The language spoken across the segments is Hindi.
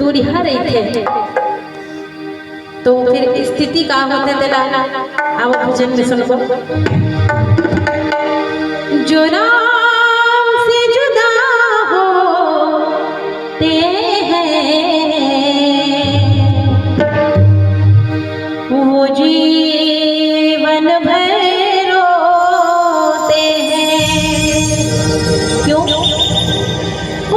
कुरिहा रही थे तो फिर स्थिति का होते दिला अब भजन में सुनो। जो राम से जुदा होते हैं वो जीवन भर रोते हैं। क्यों?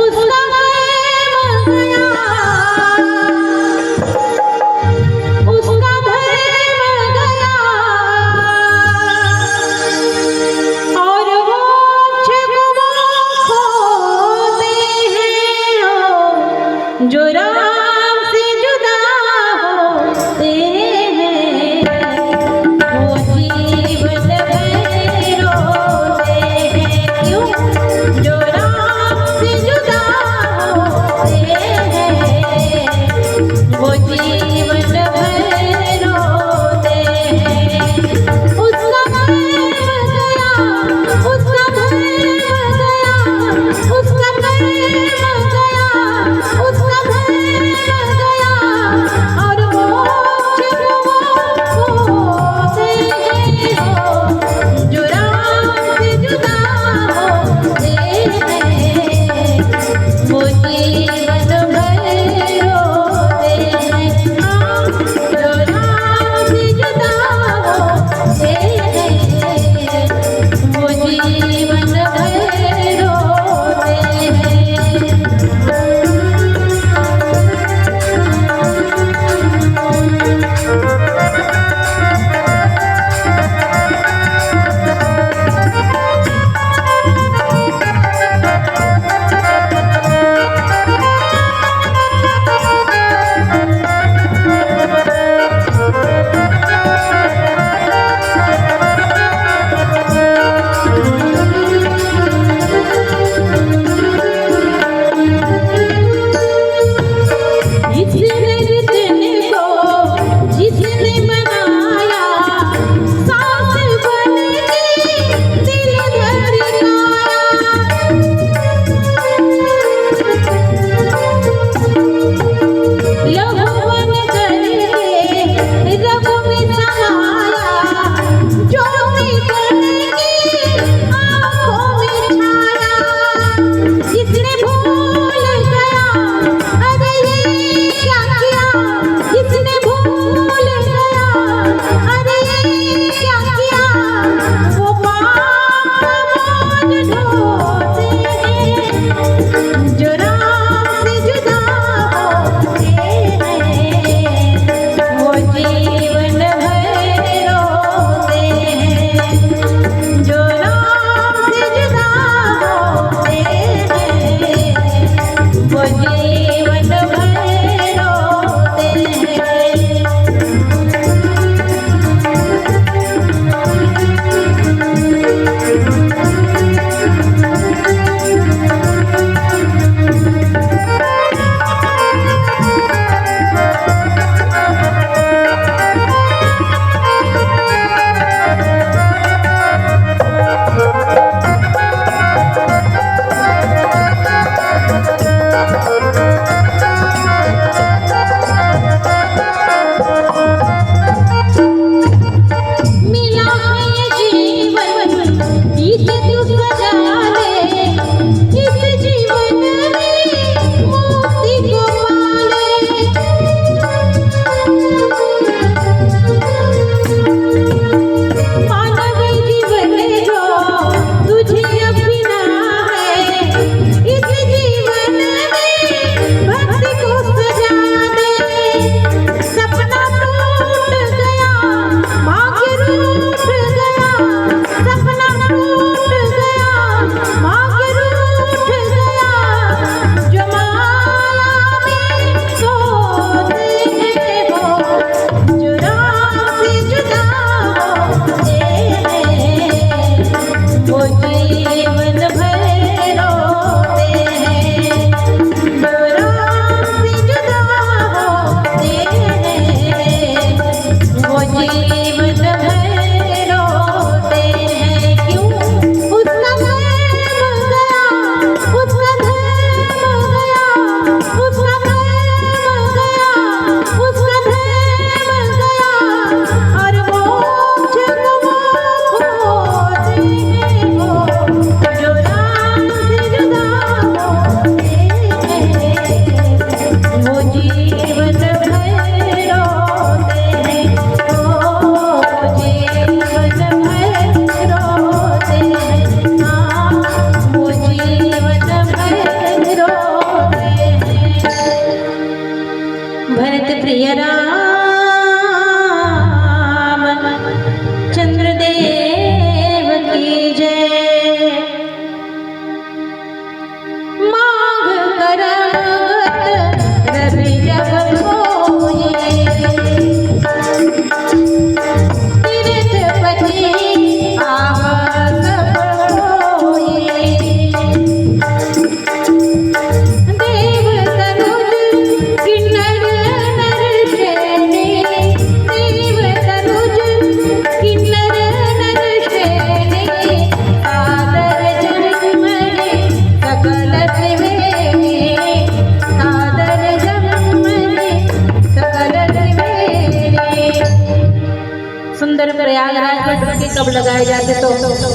उसका प्रेम गया, उसका धर्म गया और वो छुपा खोते हैं। जो राम से जुदा होते हैं वो जीवन भर रोते हैं। क्यों? जो राम से जुदा होते हैं वो जीवन भर रोते हैं। उसका प्रेम गया, उसका धर्म गया, उसका प्रेम गया, उसका धर्म प्रिय राम चंद्र देव की जय। मांग करत रवि जब होए, तीर्थपति आवत होए। देव तनुज किन्नर नर श्रेणी, देव तनुज किन्नर नर श्रेणी। सादर जन्मनि सकल त्रिवेणी, सादर जन्मनि सकल त्रिवेणी। सुंदर प्रयागराज में डुबकी कब लगाए जाते तो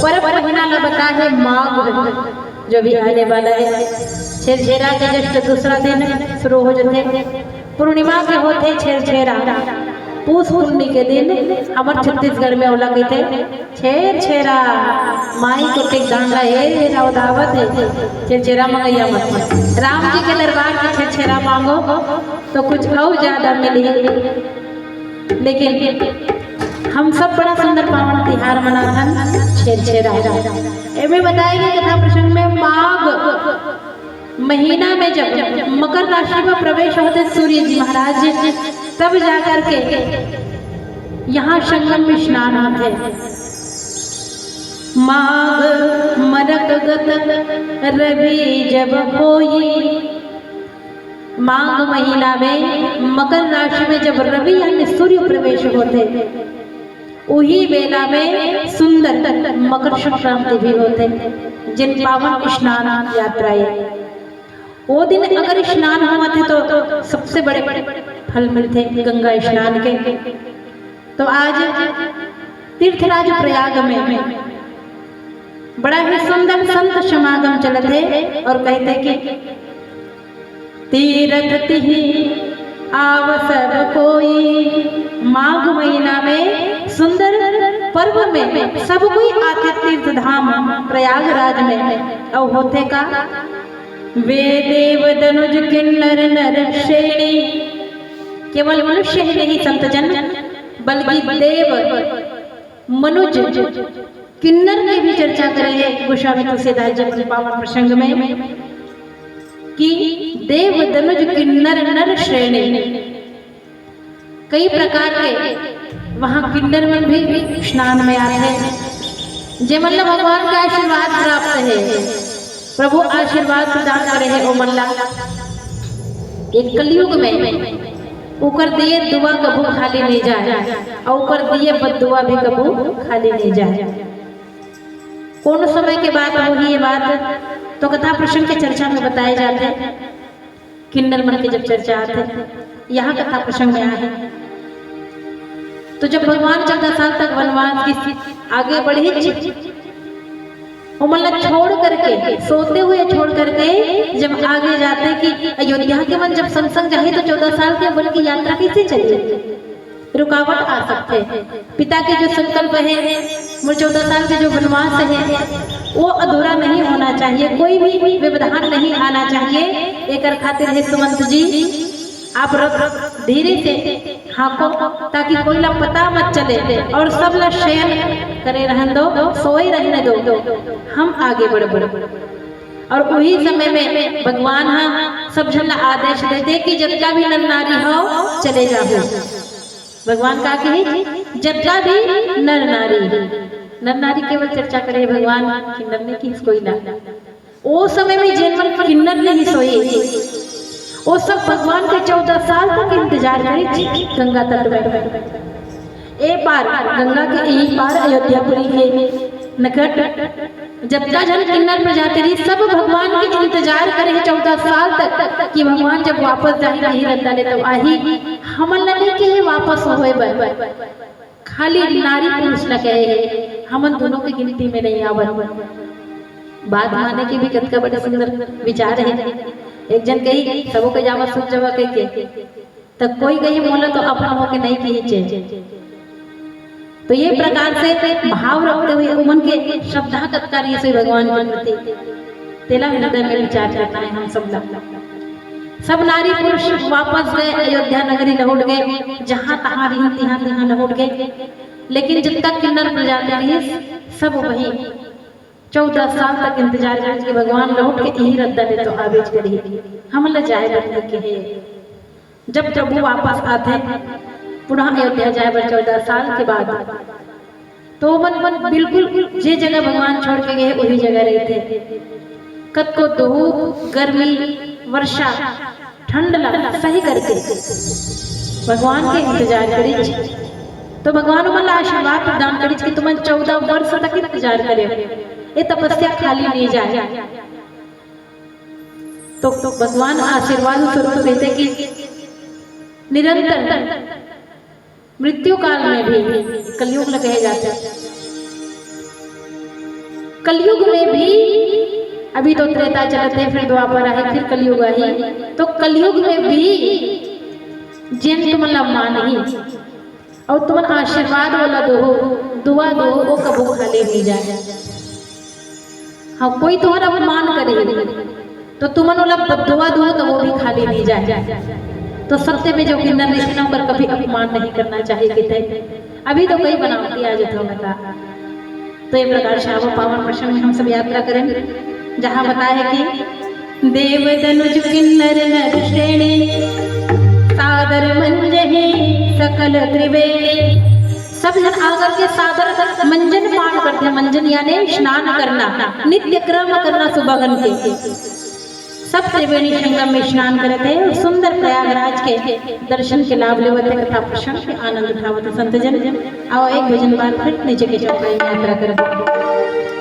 पर्व महीना न बता है माघ जो भी आने वाला है। छेरछेरा के जस्ट दूसरा दिन शुरू हो जाते, पूर्णिमा के होते छेरछेरा। पूस पूर्णिमा के दिन हमारे छत्तीसगढ़ में ओला कहते छेरछेरा। माई को टेक डांडा है दावत है छेरछेरा मंगैया मत। राम जी के दरबार में छेरछेरा मांगो तो कुछ और ज्यादा मिली। लेकिन हम सब बड़ा सुंदर पावन तिहार मनाथन छेरछेरा। एवं बताएंगे कथा प्रसंग में माघ महीना में जब मकर राशि में प्रवेश होते सूर्य जी महाराज, तब जाकर के यहाँ संगम में स्नान होते। माघ मरक गत रवि जब होई, माघ महीना में मकर राशि में जब रवि यानी सूर्य प्रवेश होते, उही बेला में सुंदर मकर संक्रांति भी होते, जिन पावन स्नान यात्राएं। वो दिन अगर स्नान हुआ थे तो सबसे बड़े फल मिलते गंगा स्नान के। तो आज तीर्थराज प्रयाग में बड़ा ही सुंदर संत समागम चलते और कहते कि तीर्थ तिहि आव सब कोई। माघ महीना में सुंदर पर्व में सब कोई आते तीर्थ धाम प्रयागराज में। और होते का वे देव दनुज किन्नर नर श्रेणी। केवल मनुष्य ही नहीं संत जन, बल्कि देव मनुज किन्नर की भी चर्चा करे हैं गोस्वामी तुलसीदास जी अपने पावन प्रसंग में कि देव दनुज किन्नर नर श्रेणी। कई प्रकार के वहाँ किन्नर में भी स्नान में आए हैं। जे मतलब भगवान का आशीर्वाद प्राप्त है, प्रभु आशीर्वाद प्रदान करे है। ओ मल्ला एक कलयुग में ऊपर दिए दुआ कबू खाली नहीं जाए, और ऊपर दिए बददुआ भी कबू खाली नहीं जाए। कौन समय के बाद वही ये बात तो कथा प्रसंग के चर्चा में बताए जाते हैं। किन्नर मन की जब चर्चा आते यहाँ कथा प्रसंग में आए। तो जब भगवान 14 साल तक वनवास की आगे बढ़े, मतलब छोड़ करके सोते हुए छोड़ करके जब आगे जाते कि अयोध्या के मन जब संग जाए तो 14 साल के वन की यात्रा कैसे चले, रुकावट आ सकते। पिता के जो संकल्प है, 14 साल के जो वनवास है वो अधूरा नहीं होना चाहिए, कोई भी व्यवधान नहीं आना चाहिए। एक खातिर है सुमंत जी आप धीरे से हाँको ताकि कोई ला पता मत चले और सब ला शयन करे रहन दो, सोए रहने दो, हम आगे बढ़। और वही समय में भगवान सब जन आदेश देते कि जत्ता भी नर नारी हो चले जाओ। भगवान का कहे जत्ता भी नर नारी केवल चर्चा करे भगवान किन्नर ने की कोई ना। वो समय में जन्म किन्नर नहीं सोए, वो सब भगवान के 14 साल तक इंतजार करे गंगा तट में। एक बार गंगा के एक बार अयोध्यापुरी के निकट जब जन किन्नर प्रजाति रही, सब भगवान के इंतजार करे 14 साल तक कि भगवान जब वापस जाए नहीं रहता ले तो आही हमन लगे के वापस होए बर। खाली नारी पुरुष न कहे हमन दोनों की गिनती में नहीं आवत। बात माने की भी कतका बड़े सुंदर विचार है। एक जन कही सबो के जावा सुख जवा के तब कोई कही मोला तो अपना होके नहीं खींचे। तो ये प्रकार से भाव रखते हुए मन के श्रद्धा कत्कारी से भगवान के प्रति तेला हृदय में विचार करना है हम सब लोग। सब नारी पुरुष वापस गए, अयोध्या नगरी लौट गए, जहां तहां भी तिहां तिहां लौट गए। लेकिन जब तक किन्नर प्रजाति रही सब वही 14 साल तक इंतजार कर कि भगवान लौट के यही रद्दा दे तो आवेज करी हम ल जाए बनने के है। जब प्रभु वापस आते पुनः अयोध्या जाए बर 14 साल के बाद, तो मन बिल्कुल जे जगह भगवान छोड़ के गए वही जगह रहते। कद को धूप गर्मी वर्षा ठंड लगा सही करके भगवान के इंतजार करी। तो भगवान मन आशीर्वाद प्रदान करी कि तुम 14 वर्ष तक इंतजार करे, ये तपस्या खाली नहीं जाए। तो भगवान आशीर्वाद स्वरूप कहते कि निरंतर मृत्यु काल में भी कलयुग में कहे जाते हैं, कलयुग में भी अभी तो त्रेता चलते फिर द्वापर आए फिर कलयुग आई, तो कलयुग में भी जिन तुम मान ही और तुम आशीर्वाद वाला दो दुआ दो वो कबो खाली नहीं जाए। हाँ कोई तुम्हारा अपमान करे तो तुम दुआ दो तो वो भी खाली नहीं जाए। तो सत्य में जो किन्नर ऋषियों पर कभी अपमान नहीं करना चाहिए कि अभी तो कई बनावटी आ जाता होगा। तो ये प्रकार से वो पावन प्रसंग में हम सब यात्रा करेंगे, जहाँ बताया कि देव धनुज किन्नर नर श्रेणी सादर मंजहि सकल त्रिवेणी। सब जन आकर के सादर मंजन पान करते हैं। मंजन यानी स्नान करना, नित्य क्रम करना सुबह के। सब त्रिवेणी संगम में स्नान करते हैं और सुंदर प्रयागराज के दर्शन के लाभ लेवते कथा प्रसंग के आनंद उठावते संत जन। आओ एक भजन बार फिर नीचे के चौपाई में यात्रा करते।